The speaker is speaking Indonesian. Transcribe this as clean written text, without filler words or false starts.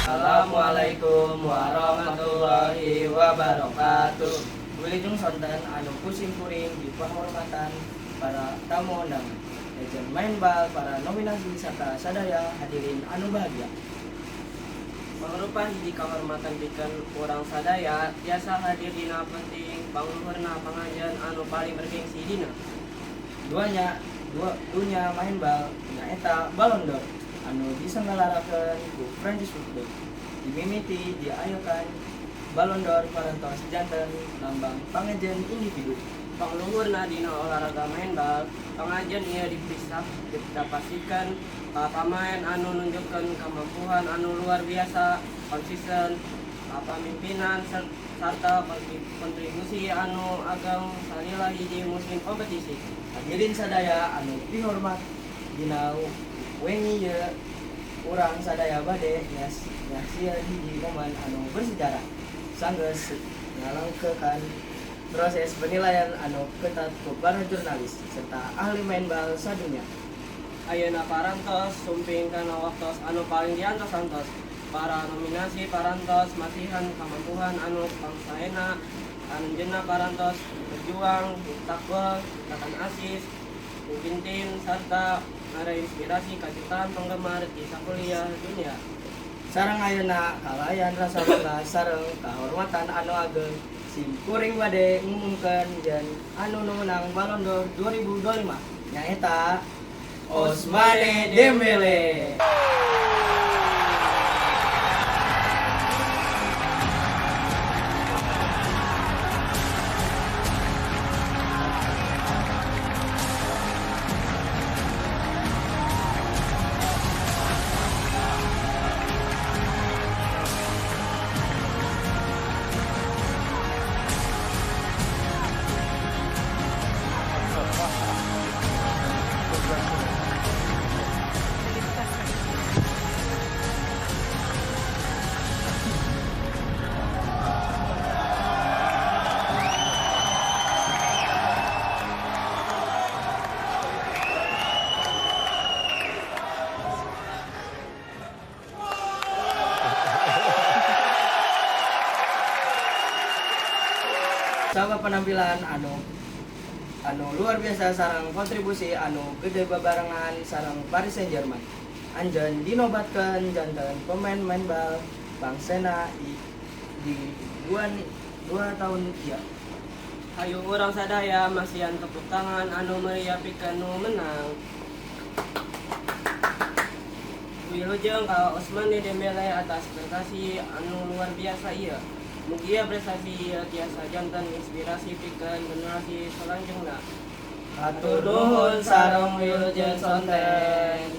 Assalamualaikum warahmatullahi wabarakatuh. Wilujeng sonten anu kusim kuring di penghormatan para tamu undangan, legend main bal, para nominasi serta sadaya hadirin anu bahagia. Mangrupa hiji kahormatan pikeun urang sadaya tiasa hadir dina penting pangluhurna pangajian anu paling bergengsi dina. Dunya main bal nyaeta Ballon d'Or anu disenggalarekeun ku Prancis Football. Dimimiti diayokan Ballon d'Or parantos janten lambang pangajian individu. Pangluhurna dina olahraga main bal, pangajian ieu dipastikan pamain anu nunjukkeun kamampuan anu luar biasa, konsisten, pamimpinan sarta kontribusi anu ageng salila hiji musim kompetisi. Hadirin sadaya anu dihormat dina wengi ieu urang sadaya bade nyasia hiji momen anu bersejarah sanggeus ngalengkeun proses penilaian anu ketat ku para jurnalis serta ahli main bal sadunya. Ayeuna parantos sumping kana waktos anu paling diantos-antos. Para nominasi parantos masihan kamampuan anu pangsaena anjeunna parantos berjuang, takwal, takan asis, pintin sarta inspirasi ka jutaan penggemar di sakuliah dunia. Sareng ayeuna kalayan rasa bangga sareng kahormatan anu ageng sim kuring bade ngumumkeun yen anu nu menang Ballon d'Or 2025 nyaeta Ousmane Dembele. Sama penampilan anu luar biasa sareng kontribusi anu gede babarengan sareng Paris Saint-Germain. Anjeun dinobatkeun janten pemain main bal bangsana di 2 tahun ieu. Hayu urang sadaya masihan tepuk tangan anu meriah pikeun nu menang. Wilujeng ka Ousmane Dembele atas prestasi anu luar biasa ieu. Mugia prestasi ieu tiasa janten inspirasi pikeun generasi salanjutna. Hatur nuhun sareng wilujeng sonten.